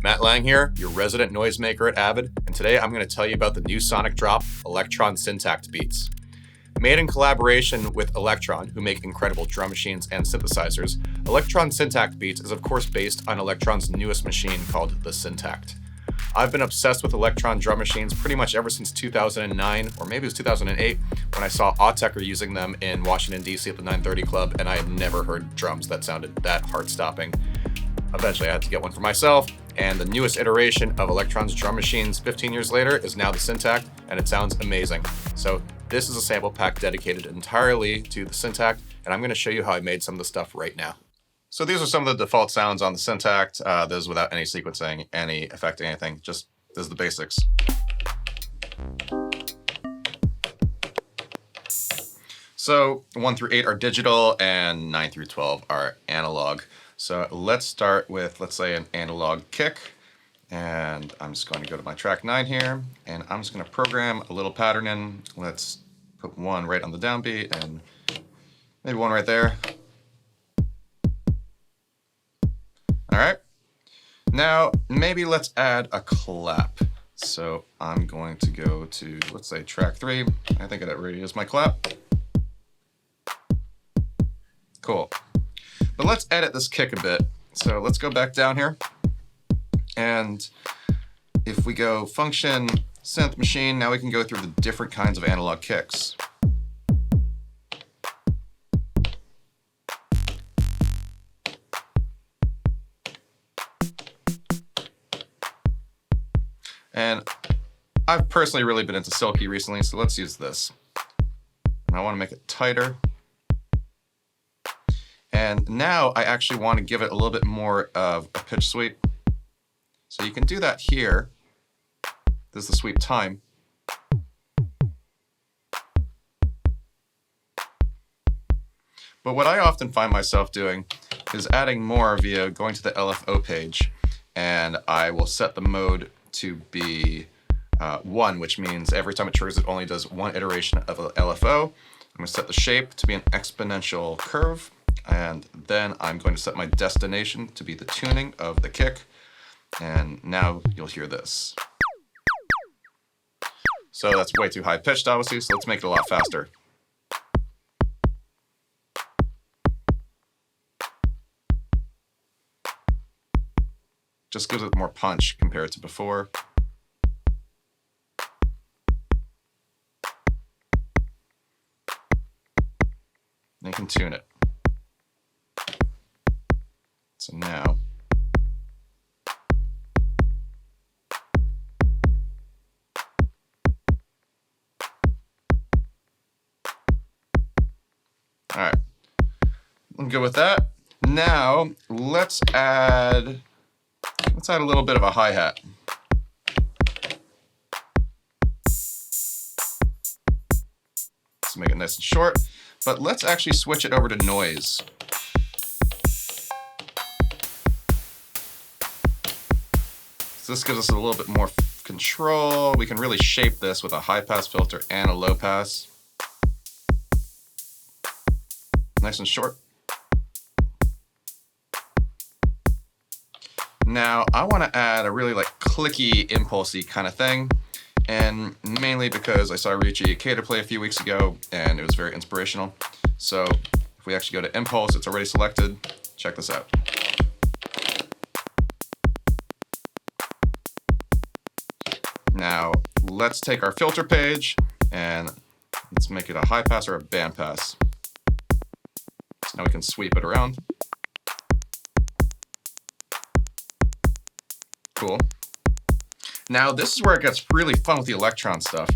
Matt Lang here, your resident noisemaker at Avid, and today I'm going to tell you about the new sonic drop, Elektron Syntakt beats. Made in collaboration with Elektron, who make incredible drum machines and synthesizers, Elektron Syntakt beats is of course based on Elektron's newest machine called the Syntakt. I've been obsessed with Elektron drum machines pretty much ever since 2009, or maybe it was 2008, when I saw Autechre using them in Washington, D.C. at the 930 Club, and I had never heard drums that sounded that heart-stopping. Eventually I had to get one for myself, and the newest iteration of Elektron's drum machines 15 years later is now the Syntakt, and it sounds amazing. So this is a sample pack dedicated entirely to the Syntakt, and I'm going to show you how I made some of the stuff right now. So these are some of the default sounds on the Syntakt. This is without any sequencing, any effect, anything. Just, this is the basics. So 1 through 8 are digital and 9 through 12 are analog. So let's start with, let's say, an analog kick. And I'm just going to go to my track 9 here, and I'm just going to program a little pattern in. Let's put one right on the downbeat and maybe one right there. All right, now maybe let's add a clap. So I'm going to go to, let's say, track 3. I think that already is my clap. Cool. But let's edit this kick a bit. So let's go back down here. And if we go function, synth machine, now we can go through the different kinds of analog kicks. And I've personally really been into Silky recently, so let's use this. And I want to make it tighter. And now I actually want to give it a little bit more of a pitch sweep. So you can do that here. This is the sweep time. But what I often find myself doing is adding more via going to the LFO page, and I will set the mode to be 1, which means every time it triggers, it only does one iteration of an LFO. I'm going to set the shape to be an exponential curve, and then I'm going to set my destination to be the tuning of the kick, and now you'll hear this. So that's way too high pitched, obviously, so let's make it a lot faster. Just gives it more punch compared to before. And you can tune it. So now, all right, I'm good with that. Now let's add a little bit of a hi-hat. Let's make it nice and short, but let's actually switch it over to noise. So this gives us a little bit more control. We can really shape this with a high-pass filter and a low-pass. Nice and short. Now I want to add a really clicky, impulsy kind of thing, and mainly because I saw Ryuichi Ikeda play a few weeks ago and it was very inspirational. So if we actually go to impulse, it's already selected. Check this out. Now let's take our filter page and let's make it a high pass or a band pass. So now we can sweep it around. Cool. Now this is where it gets really fun with the Elektron stuff,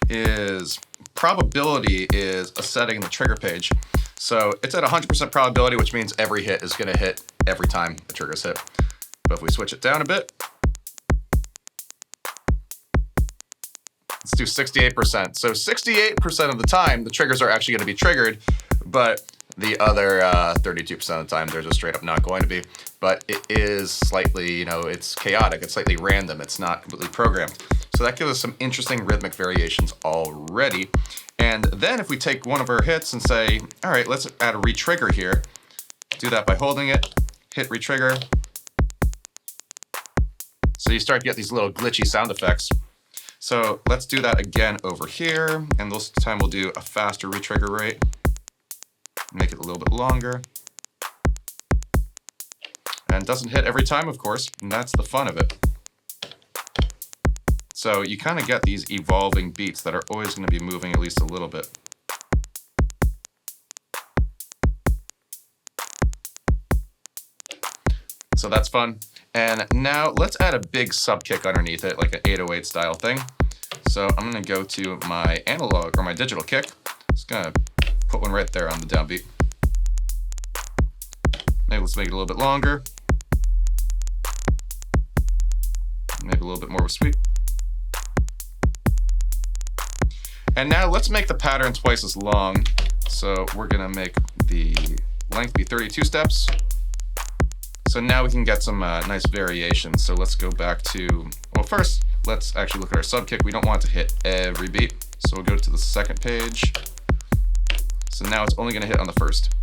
is probability is a setting in the trigger page. So it's at 100% probability, which means every hit is going to hit every time the trigger's hit. But if we switch it down a bit, let's do 68%. So 68% of the time the triggers are actually going to be triggered, but the other 32% of the time they're just straight up not going to be. But it is slightly, it's chaotic, it's slightly random, it's not completely programmed. So that gives us some interesting rhythmic variations already. And then if we take one of our hits and say, all right, let's add a retrigger here, do that by holding it, hit retrigger. So you start to get these little glitchy sound effects. So let's do that again over here, and this time we'll do a faster retrigger rate. Make it a little bit longer. And it doesn't hit every time, of course, and that's the fun of it. So you kind of get these evolving beats that are always going to be moving at least a little bit. So that's fun. And now let's add a big sub kick underneath it, like an 808 style thing. So I'm going to go to my analog or my digital kick. Just going to put one right there on the downbeat. Maybe let's make it a little bit longer. Maybe a little bit more of a sweep. And now let's make the pattern twice as long. So we're going to make the length be 32 steps. So now we can get some nice variations. So let's go back to, well, first, let's actually look at our sub kick. We don't want it to hit every beat. So we'll go to the second page. So now it's only going to hit on the first.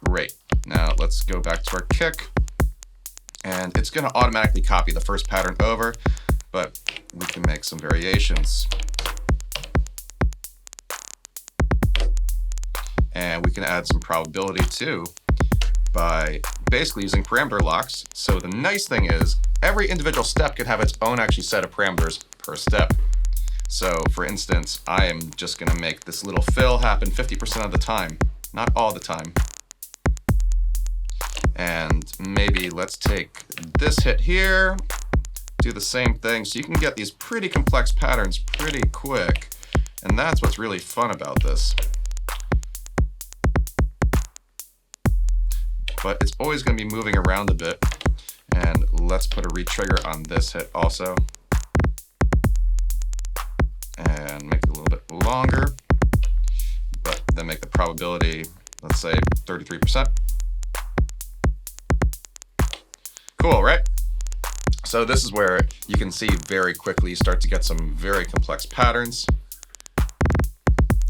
Great. Now let's go back to our kick. And it's going to automatically copy the first pattern over, but we can make some variations. And we can add some probability too, by basically using parameter locks. So the nice thing is every individual step can have its own actually set of parameters per step. So for instance, I am just going to make this little fill happen 50% of the time, not all the time. And maybe let's take this hit here, do the same thing. So you can get these pretty complex patterns pretty quick. And that's what's really fun about this. But it's always going to be moving around a bit. And let's put a retrigger on this hit also. And make it a little bit longer. But then make the probability, let's say 33%. Cool, right? So this is where you can see very quickly you start to get some very complex patterns.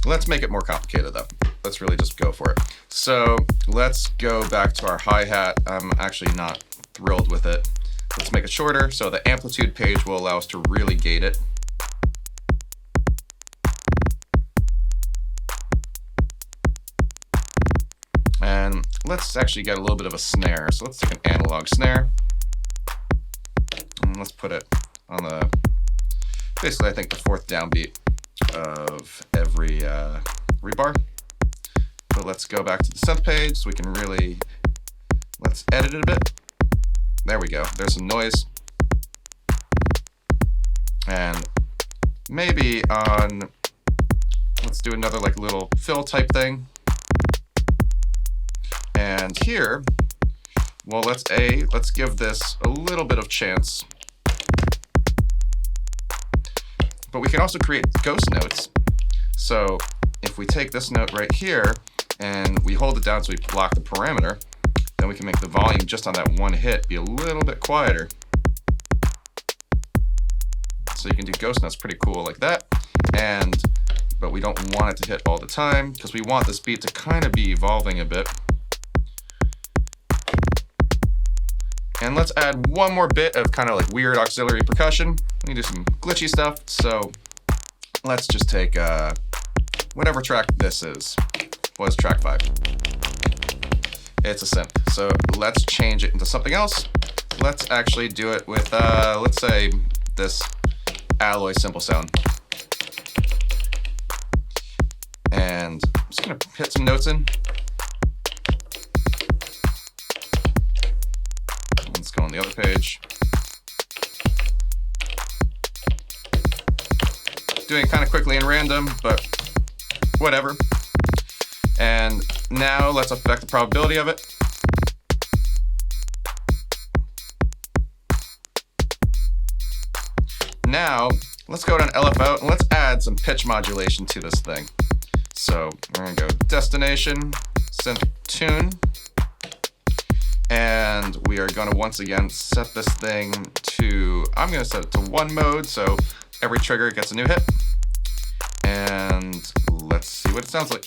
Let's make it more complicated though. Let's really just go for it. So let's go back to our hi-hat. I'm actually not thrilled with it. Let's make it shorter so the amplitude page will allow us to really gate it. And let's actually get a little bit of a snare. So let's take an analog snare. And let's put it on the, basically I think the fourth downbeat of every rebar. But let's go back to the synth page so we can really, let's edit it a bit. There we go, there's some noise. And maybe on, let's do another like little fill type thing. And here, well, let's give this a little bit of chance. But we can also create ghost notes. So if we take this note right here and we hold it down so we block the parameter, then we can make the volume just on that one hit be a little bit quieter. So you can do ghost notes pretty cool like that. But we don't want it to hit all the time because we want this beat to kind of be evolving a bit. And let's add one more bit of kind of like weird auxiliary percussion. We can do some glitchy stuff. So let's just take whatever track this is. What is track 5? It's a synth. So let's change it into something else. Let's actually do it with, let's say, this alloy simple sound. And I'm just going to hit some notes in. Let's go on the other page. Doing it kind of quickly and random, but whatever. And now let's affect the probability of it. Now let's go to an LFO and let's add some pitch modulation to this thing. So we're going to go destination, synth tune. And we are going to once again set this thing to, I'm going to set it to 1 mode, so every trigger gets a new hit. And let's see what it sounds like.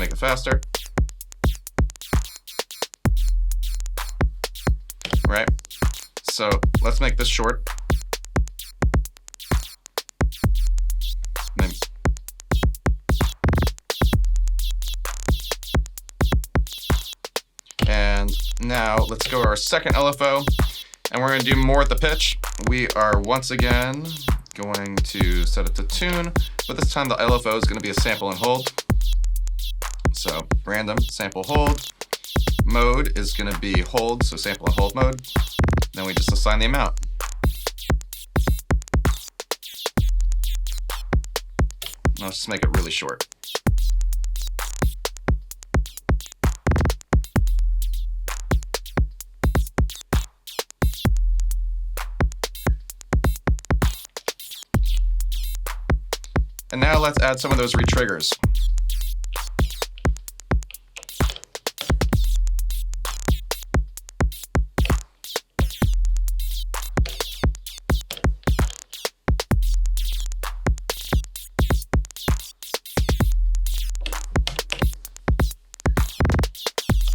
make it faster. Right? So let's make this short. And now let's go to our second LFO, and we're going to do more at the pitch. We are once again going to set it to tune, but this time the LFO is going to be a sample and hold. So random, sample, hold. Mode is going to be hold, so sample and hold mode. Then we just assign the amount. Let's just make it really short. And now let's add some of those retriggers.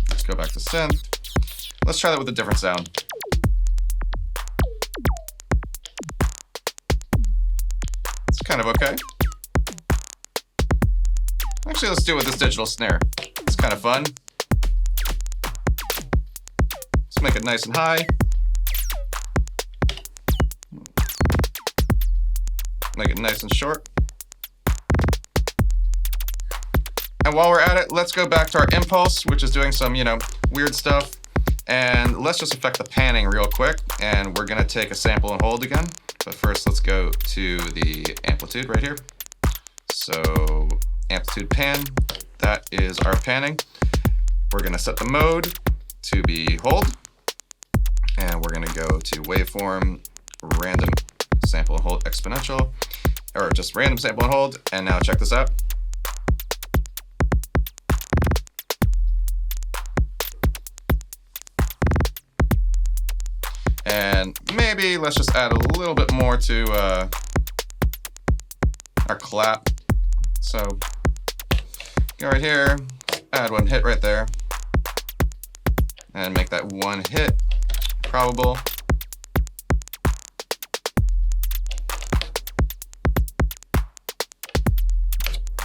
Let's go back to synth. Let's try that with a different sound. It's kind of okay. Actually, let's do it with this digital snare. It's kind of fun. Let's make it nice and high. Make it nice and short. And while we're at it, let's go back to our impulse, which is doing some, weird stuff. And let's just affect the panning real quick. And we're gonna take a sample and hold again. But first, let's go to the amplitude right here. So amplitude pan, that is our panning. We're gonna set the mode to be hold, and we're gonna go to waveform, random sample and hold exponential, or just random sample and hold, and now check this out. And maybe let's just add a little bit more to our clap. So go right here, add one hit right there, and make that one hit probable.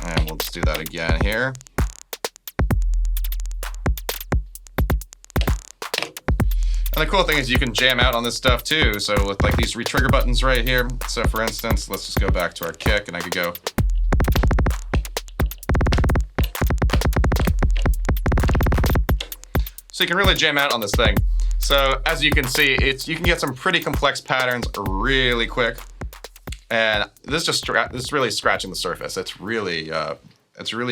And we'll just do that again here. And the cool thing is you can jam out on this stuff too. So with like these retrigger buttons right here. So for instance, let's just go back to our kick, and I could go. So you can really jam out on this thing. So as you can see, you can get some pretty complex patterns really quick. And this is really scratching the surface. It's really a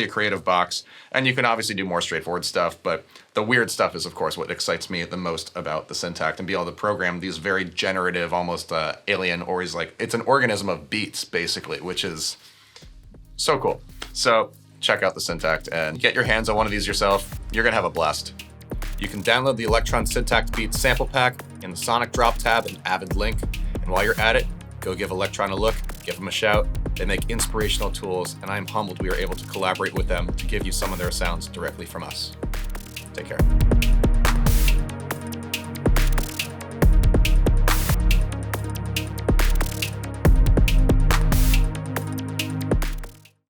creative box. And you can obviously do more straightforward stuff, but the weird stuff is of course what excites me the most about the Syntakt, and be able to program these very generative, almost alien, or it's an organism of beats basically, which is so cool. So check out the Syntakt and get your hands on one of these yourself. You're gonna have a blast. You can download the Elektron Syntakt Beats sample pack in the Sonic Drop tab and Avid link. And while you're at it, go give Elektron a look, give them a shout. They make inspirational tools, and I'm humbled we were able to collaborate with them to give you some of their sounds directly from us. Take care.